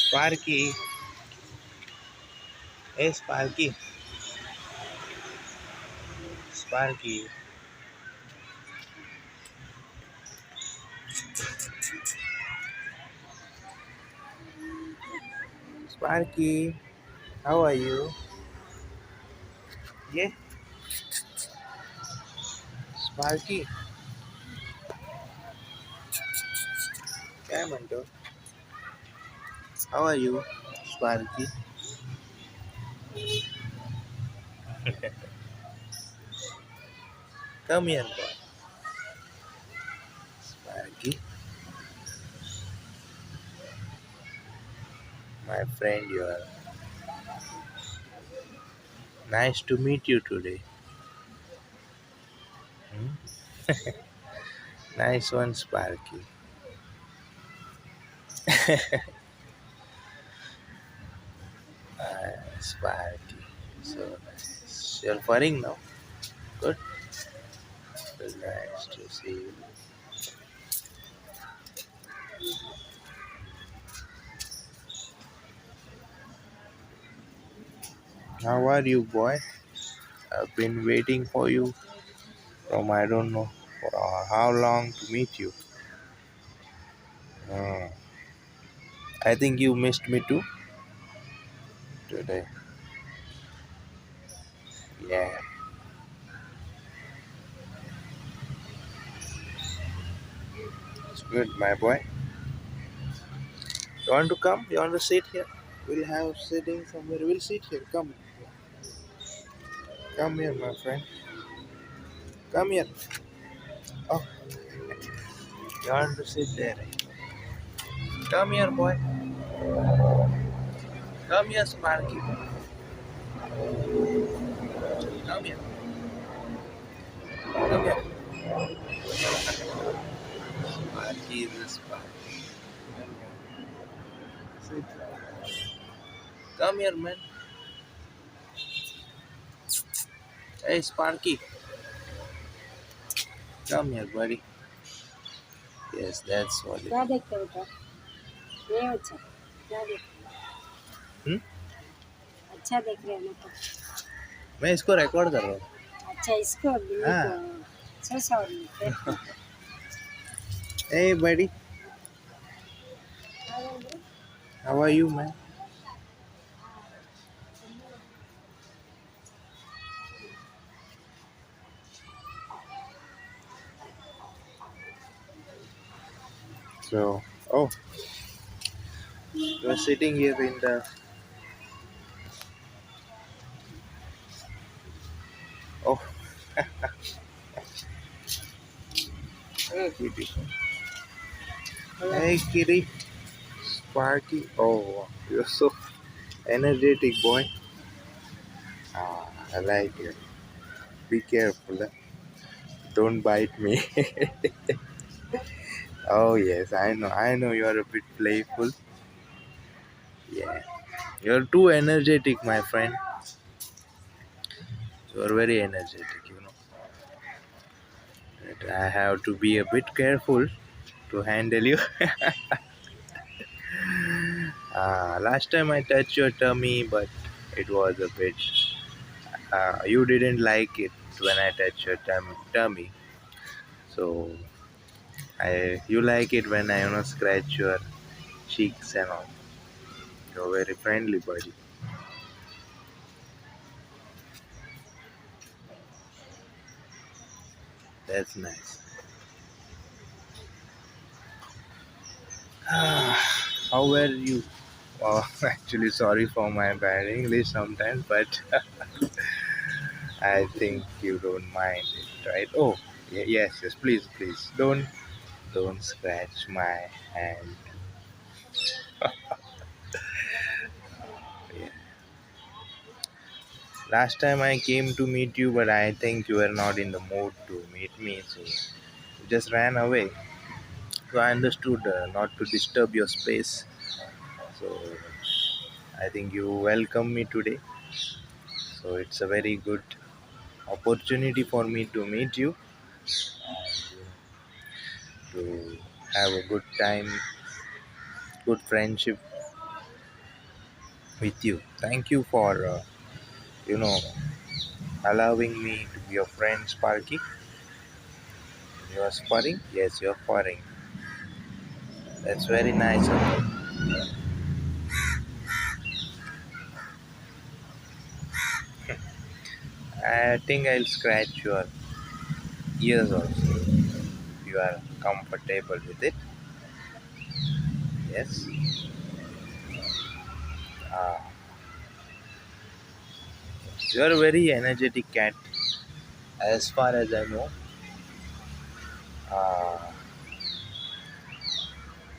Sparky, hey Sparky, Sparky, Sparky, how are you? Yeah, Sparky, come on, dog. How are you, Sparky? Come here, boy. Sparky, my friend, you are nice to meet you today. Hmm? Nice one, Sparky. Sparky, so nice. You're purring now. Good. It's nice to see you. How are you, boy? I've been waiting for you from I don't know for how long to meet you. Uh, I think you missed me too today. Yeah, it's good, my boy. You want to come? You want to sit here? We'll have sitting somewhere. We'll sit here. Come, come here, my friend. Come here. Oh, you want to sit there? Come here, boy. Come here, Sparky. Come here. Come here. Sparky is a Sparky. Sit. Come here, man. Hey, Sparky. Come here, buddy. Yes, that's what it क्या देखते हो बेटा ये अच्छा क्या देख Hmm? अच्छा देख रहे हैं ना तो मैं इसको रिकॉर्ड कर रहा हूँ. अच्छा इसको बिल्ली हाँ. को so sorry Hey, buddy. How are you, man? So, oh, you're sitting here in the. Oh, beautiful. Hey, kitty. Sparky. Oh, you're so energetic, boy. I like it. Be careful. Don't bite me. Oh, yes, I know. I know you're a bit playful. Yeah. You're too energetic, my friend. You're very energetic. But I have to be a bit careful to handle you. Last time I touched your tummy, but it was a bit. You didn't like it when I touched your tummy. So you like it when I scratch your cheeks and all. You're very friendly, buddy. That's nice. How were you? Oh, actually, sorry for my bad English sometimes, but I think you don't mind it, right? Oh, yes, yes. Please, please, don't scratch my hand. Yeah. Last time I came to meet you, but I think you were not in the mood to meet me, so you just ran away. So I understood not to disturb your space. So I think you welcome me today. So it's a very good opportunity for me to meet you, to have a good time, good friendship. with you. Thank you for you know allowing me to be your friend, Sparky. You are sparring? Yes, you are sparring. That's very nice of you. I think I'll scratch your ears also. If you are comfortable with it. Yes. Uh, you are a very energetic cat. As far as I know, uh,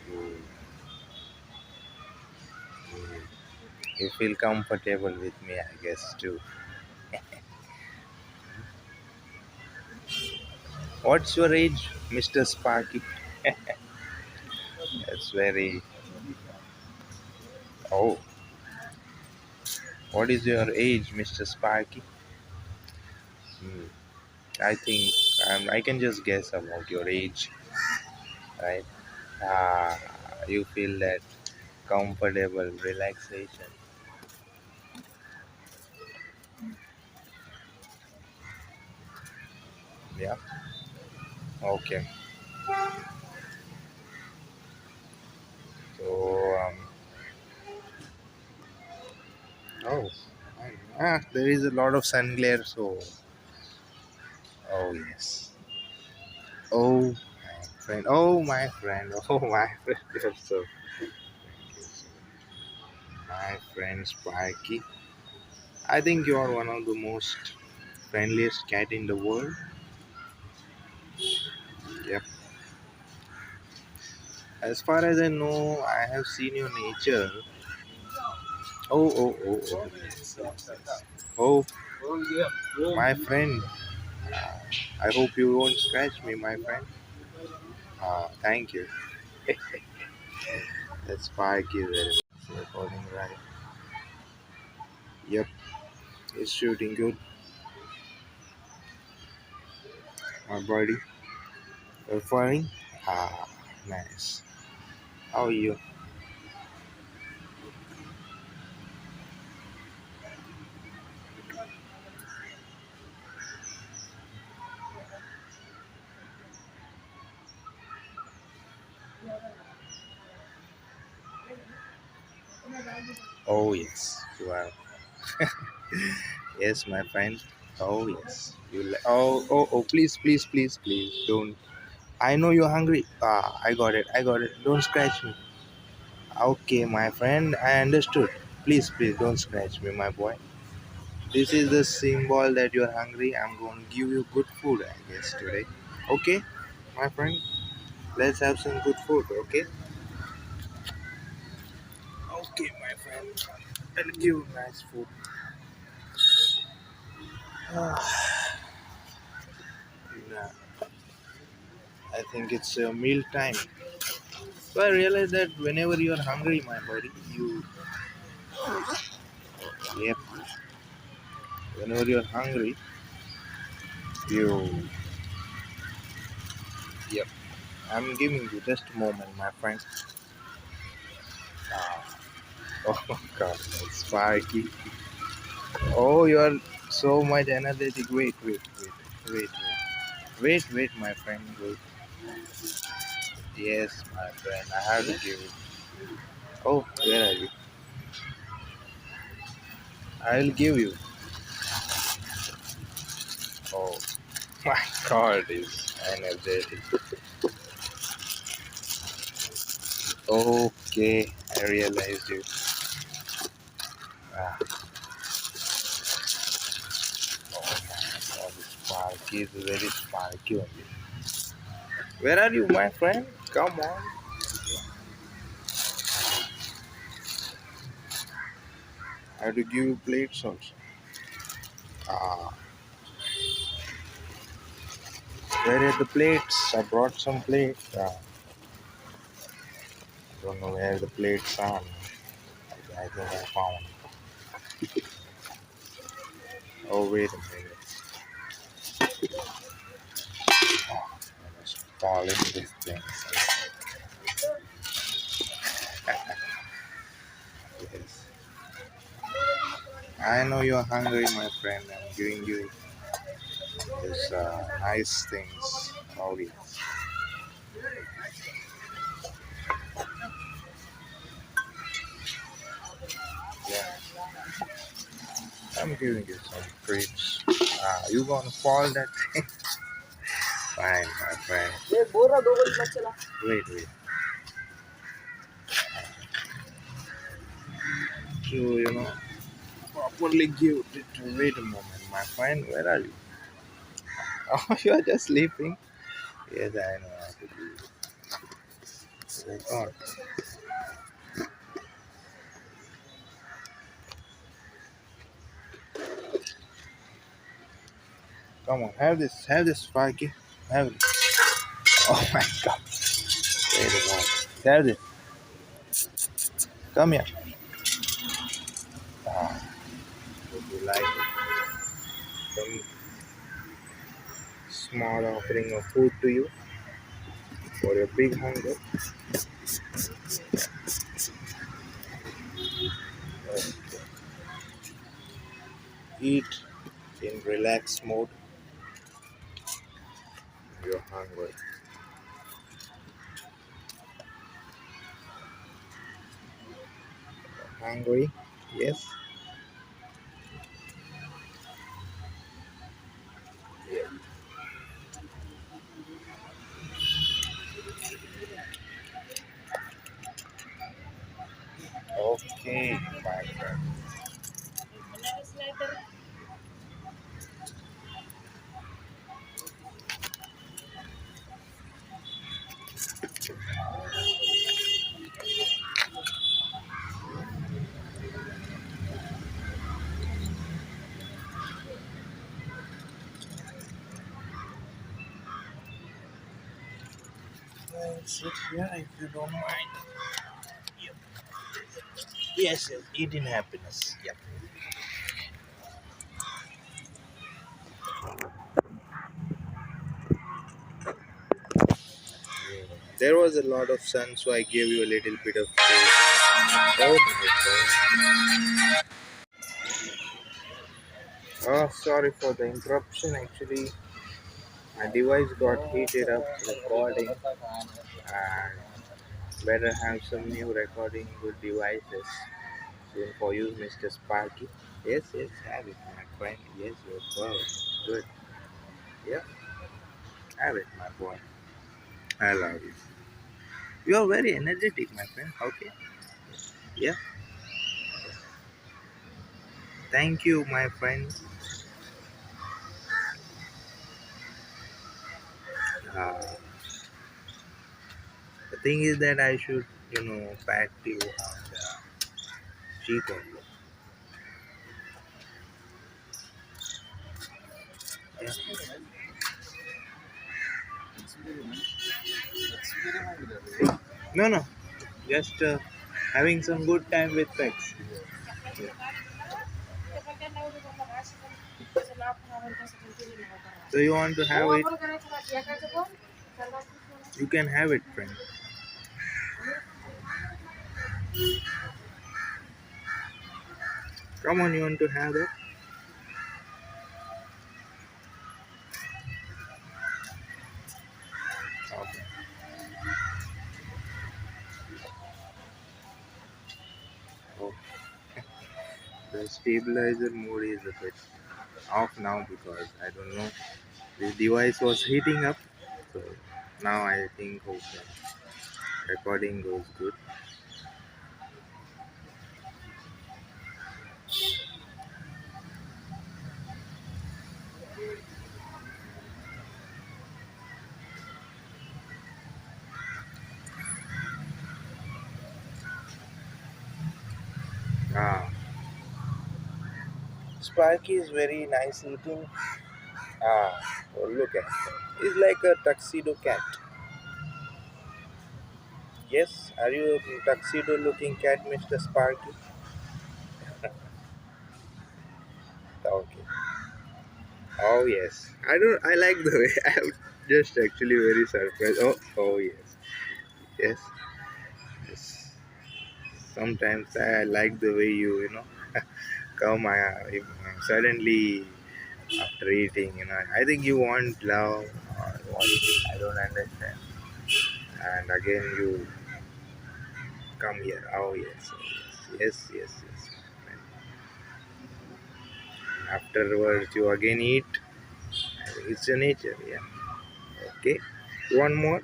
you, you feel comfortable with me, I guess, too. What's your age, Mr. Sparky? That's very. Oh, what is your age, Mr. Sparky? Hmm. I think I can just guess about your age, right? Ah, you feel that comfortable relaxation. Yeah. Okay. So, oh, there is a lot of sun glare. So, oh yes. Oh, my friend. Oh, my friend. Oh, my friend. You're so, my friend Sparky. I think you are one of the most friendliest cat in the world. Yep. As far as I know, I have seen your nature. Oh, oh, oh, oh. Yes, yes, yes. Oh, my friend. I hope you won't scratch me, my friend. Thank you. That Spark is recording right. Yep, it's shooting good. My body. You're firing? Ah, nice. How are you? Oh, yes, you are. Yes, my friend. Oh, yes. Oh, oh, oh, please, please, please, please, don't. I know you're hungry. I got it. I got it. Don't scratch me. Okay, my friend. I understood. Please, please, don't scratch me, my boy. This is the symbol that you're hungry. I'm going to give you good food, I guess, today. Okay, my friend. Let's have some good food, okay? Okay, my friend. I'll give you nice food. Nah, I think it's meal time. So I realized that whenever you're hungry, my buddy, yep, whenever you're hungry, you, yep, I'm giving you just a moment, my friend. Ah, oh God, it's Sparky. Oh, you're so much energetic. Wait, wait, my friend, wait. Yes, my friend, I have to give it. Oh, where are you? I'll give you. Oh, my God is energetic. Okay, I realized you. Ah, oh my God, Sparky is very sparky only. Where are you, my friend? Come on. I have to give you plates also. Ah, where are the plates? I brought some plates. Don't know where the plates are. I think I found. Oh, wait a minute. I was falling this thing. Yes. I know you're hungry, my friend. I'm giving you this nice things. Oh yes. Yeah, I'm giving you some treats. You gonna fall that thing? Fine, my friend. Wait. So properly give it. Wait a moment, my friend. Where are you? Oh, you're just sleeping. Yes, I know how to do it. Record. Come on, have this. Have this, Sparky. Have it. Oh my God. Wait a moment. Have this. Come here. Ah, would you like some small offering of food to you for your big hunger? Eat in relaxed mode. You're hungry. Hungry? Yes. Okay, my friend. Sit here if you don't mind. Yep. Yes, eat in happiness. Yep. There was a lot of sun, so I gave you a little bit of shade. Oh my God. Oh, sorry for the interruption. Actually, my device got heated up recording, and better have some new recording good devices soon for you, Mr. Sparky. Yes, have it, my friend. Yes, you're well. Good. Yeah, have it, my boy. I love you. You are very energetic, my friend. Okay. Yeah. Thank you, my friend. Uh, the thing is that I should, pat you on the cheek only. Yeah. No. Just having some good time with pets. Yeah. So you want to have it? You can have it, friend. Come on, you want to have it? Okay. Oh, the stabilizer mode is a bit off now because I don't know. The device was heating up, so now I think okay, recording goes good. Ah, Sparky is very nice eating. Oh, look at him. He's like a tuxedo cat. Yes, are you a tuxedo looking cat, Mr. Sparky? Okay. Oh yes. I don't. I like the way. I'm just actually very surprised. Oh yes, yes, yes. Sometimes I like the way you come suddenly after eating, I think you want love or what, I don't understand. And again you come here. Oh yes, oh, yes. And afterwards you again eat. I think it's a nature, yeah. Okay. One more,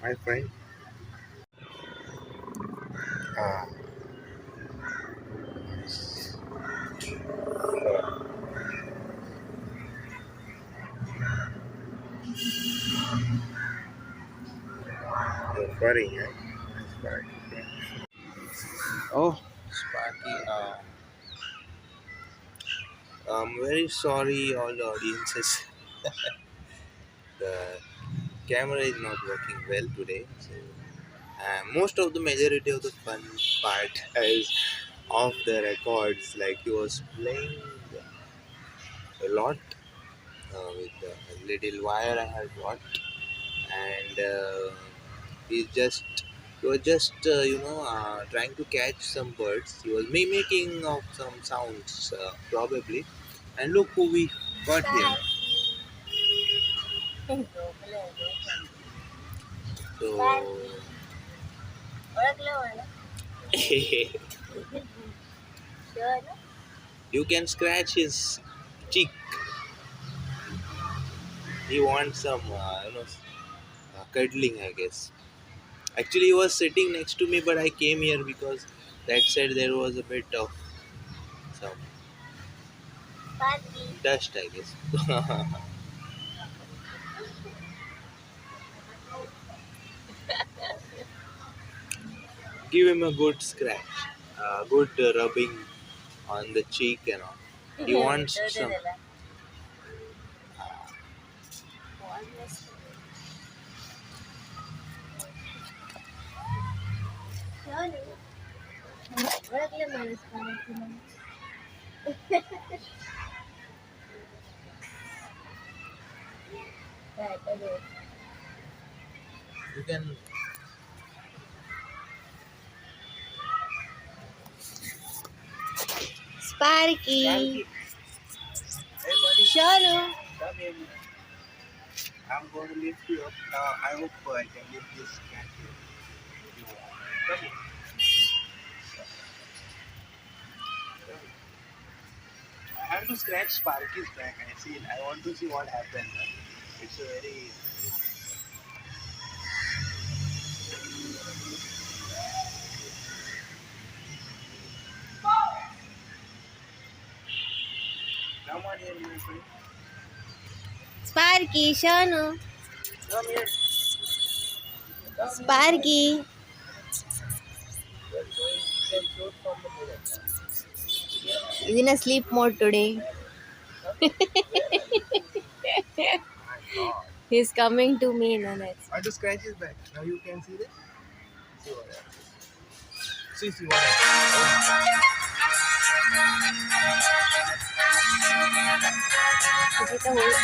my friend. Ah, you're worrying, eh? Sparky. Yeah. Oh, Sparky. I'm very sorry, all the audiences. The camera is not working well today. So, most of the majority of the fun part is off the records. Like he was playing a lot with a little wire I had bought, and he just he was just trying to catch some birds. He was mimicking of some sounds probably. And look who we got here. So you can scratch his cheek. He wants some cuddling, I guess. Actually, he was sitting next to me, but I came here because that side there was a bit of some dust, I guess. Give him a good scratch, a good rubbing on the cheek and all. He wants some. You can. Sparky. Hey, buddy. Shonu. Come here. I'm going to lift you up now. I hope I can lift this cat here. You want. Come here. Come here. I have to scratch Sparky's back. I want to see what happens. It's a very. Come on here, my friend. Sparky. Shonu. Come here. Sparky. We're going to get shoot from the middle. He's in a sleep mode today. My God. He's coming to me. No, that's. I just scratch his back. Now you can see this. See what happens. See what happens. Is it a hole?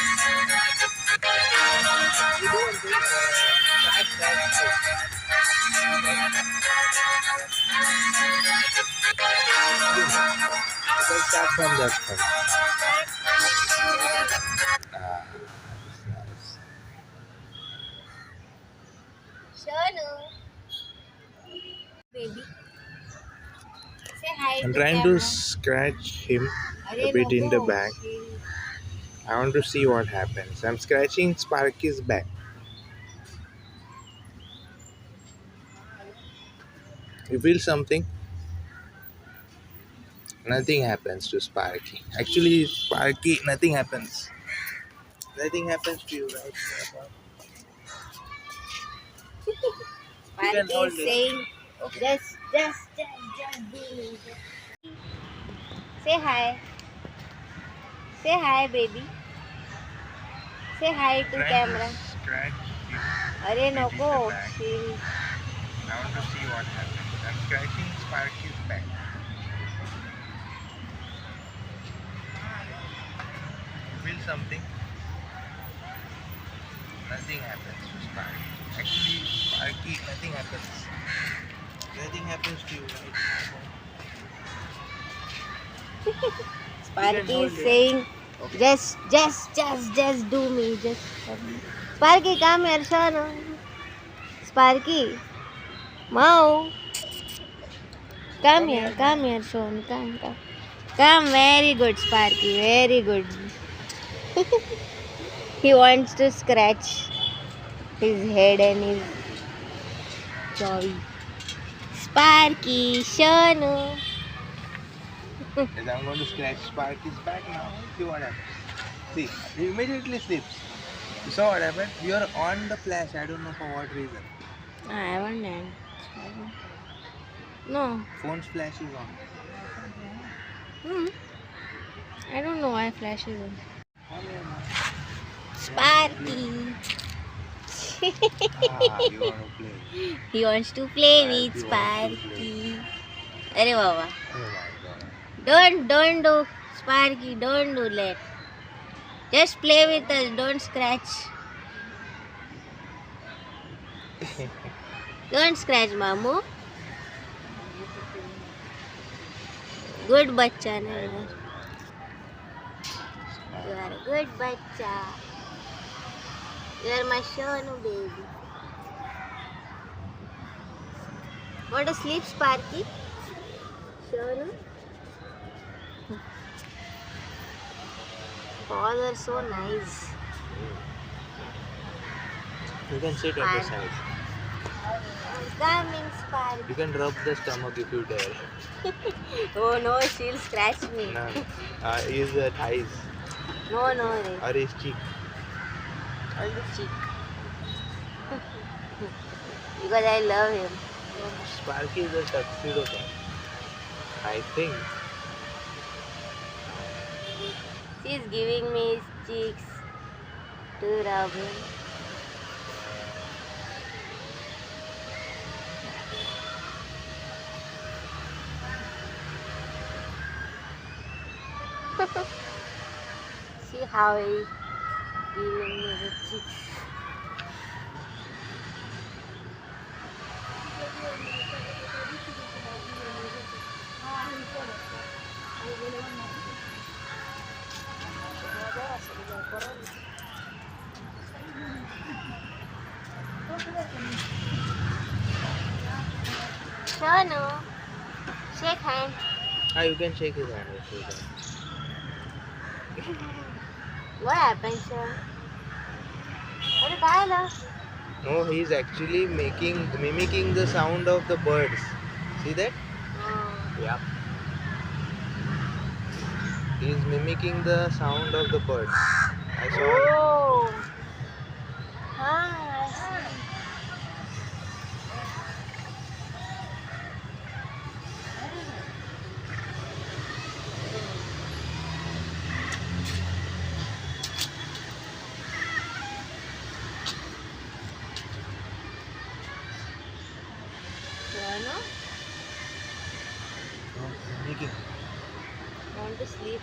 You don't do that. Let's start from that point. Ah, nice. Shonu. Baby. Say hi I'm to trying to camera. scratch him a Arey bit in the नको. back. I want to see what happens. I'm scratching Sparky's back. You feel something? Nothing happens to Sparky. Actually, Sparky, nothing happens. Nothing happens to you, right? You can Sparky hold is it. saying, Okay. just do it. Say hi. Say hi, baby. Say hi to Trying to camera. scratch him Arey a bit in नको. the back. She'll. I want to see what happens. I'm scratching Sparky's back. You feel something? Nothing happens to Sparky. Actually, Sparky, nothing happens. Nothing happens to you, right? Sparky is hold it. saying, Okay. just do me. Just Sparky, come here, Shonu. Sparky, Mau, Come here. come here, Shonu, come. Come, very good, Sparky, very good. He wants to scratch his head and his jaw. Sparky, Shonu. Yes, I'm going to scratch Sparky's back now. See what happens. See, he immediately sleeps. You saw what happened? You're on the flash. I don't know for what reason. I haven't done. No. Phone's flash is on. Hmm. I don't know why flash is on. Come here now. Sparky. You want to play. He wants to play with Sparky wants to Sparky. Arey Baba. Oh my god. Don't do Sparky. Don't do that. Just play with us. Don't scratch. Don't scratch, Mamu. Good bachcha, na. You are a good bachcha. You are my Shonu baby. Want to sleep, Sparky? Shonu? Paws are so nice. You can sit on the side. Coming, Sparky. You can rub the stomach if you dare. Oh no, she'll scratch me. No. His thighs No, Ray. or his cheek. On the cheek. Because I love him. Sparky is a tuxedo cat. I think. She's giving me his cheeks to rub him. See how he's giving me the cheeks. Shonu, shake hand. You can shake his hand if you can. What happened, Shonu? What happened? No, he's actually mimicking the sound of the birds. See that? Yeah. He's mimicking the sound of the birds. I saw it. Oh. I see. Shonu, Mimicking. want to sleep?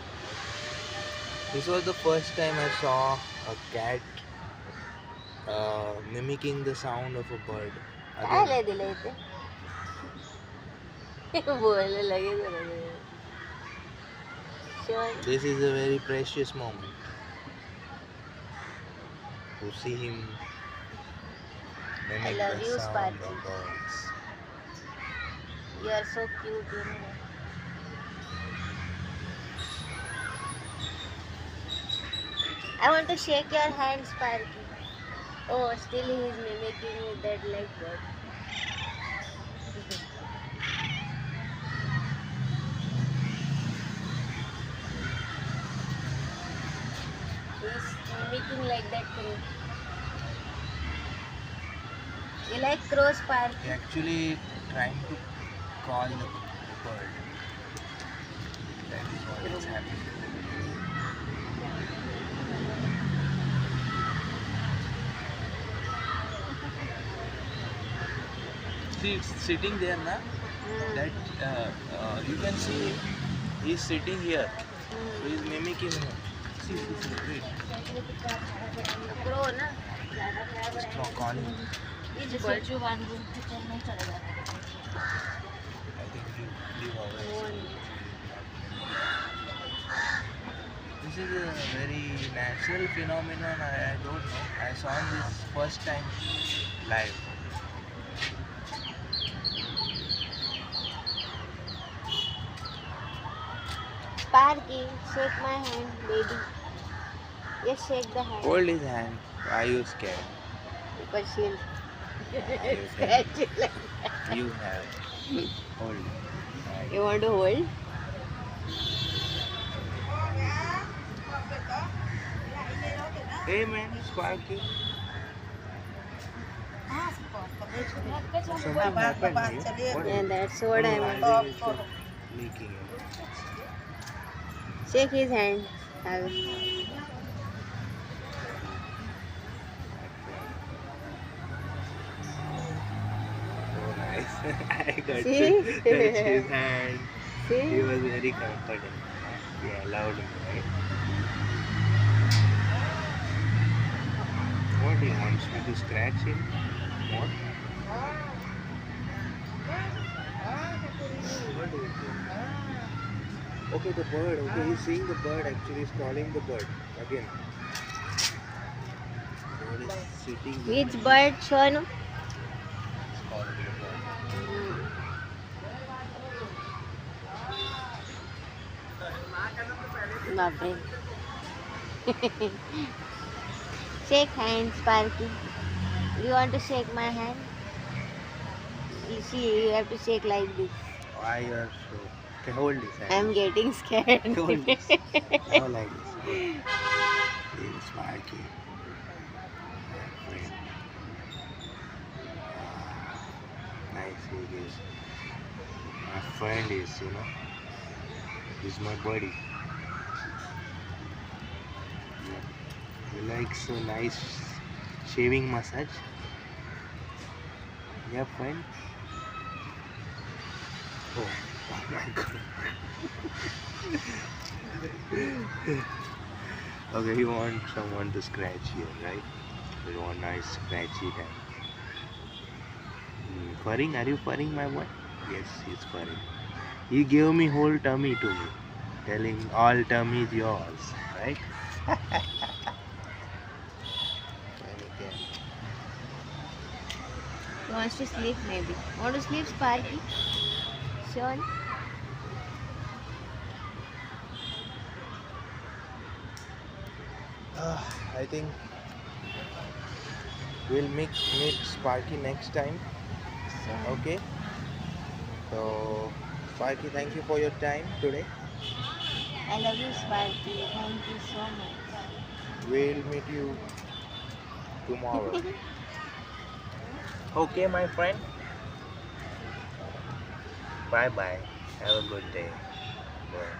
This was the first time I saw a cat mimicking the sound of a bird. काय Again, लय दिलं इथे बोलायला लगेच बोलायला. Shonu, this is a very precious moment to see him I mimic love the you, sound Sparky. of birds. You are so cute, you know. I want to shake your hand, Sparky. Oh, still he is mimicking with that like bird. He's mimicking like that crow. You like crows, Sparky? He actually trying to call the bird. That is what is happening. See, it's sitting there now. That you can see he's sitting here. So he's mimicking him. See, wait. Crow, na? It's not calling. It's bird. I think leave away. This is a very natural phenomenon. I don't know. I saw this first time live. Sparky, shake my hand, baby. Just shake the hand. Hold his hand. Why are you scared? Because she'll You can. scratch it like. You have. Hold it. You want to hold? Hey man, Sparky. Something happened here. What Yeah, is it? that's what I I meant. think it's leaking. Shake his hand. Sagar. So nice. I got See? to touch his hand. He See? was very comfortable. We allowed him, right? What he wants me to scratch him? What? What is it? Okay, the bird. Okay, he's seeing the bird. Actually, he's calling the bird again. Bird is sitting Which behind bird, Sonu? He's calling the bird. Baapre. Shake hands, Sparky. You want to shake my hand? You see, you have to shake like this. Why you are so? Okay, hold this I'm hand. getting scared. Hold this. Now like this. Hold. This is Sparky. My friend. Nice he is. My friend is, he's my buddy. Yeah. He likes a nice shaving massage. Yeah, friend. Oh, oh my god. Okay, you want someone to scratch here, right? You want nice scratchy time. Furring? Are you furring my boy? Yes, he's furring. He gave me whole tummy to me, telling all tummy is yours, right? Okay. He wants to sleep maybe. Want to sleep, Sparky? Sure. I think we'll meet Sparky next time. Sure. Okay. So, Sparky, thank you for your time today. I love you, Sparky. Thank you so much. We'll meet you tomorrow. Okay, my friend. Bye bye. Have a good day. Bye.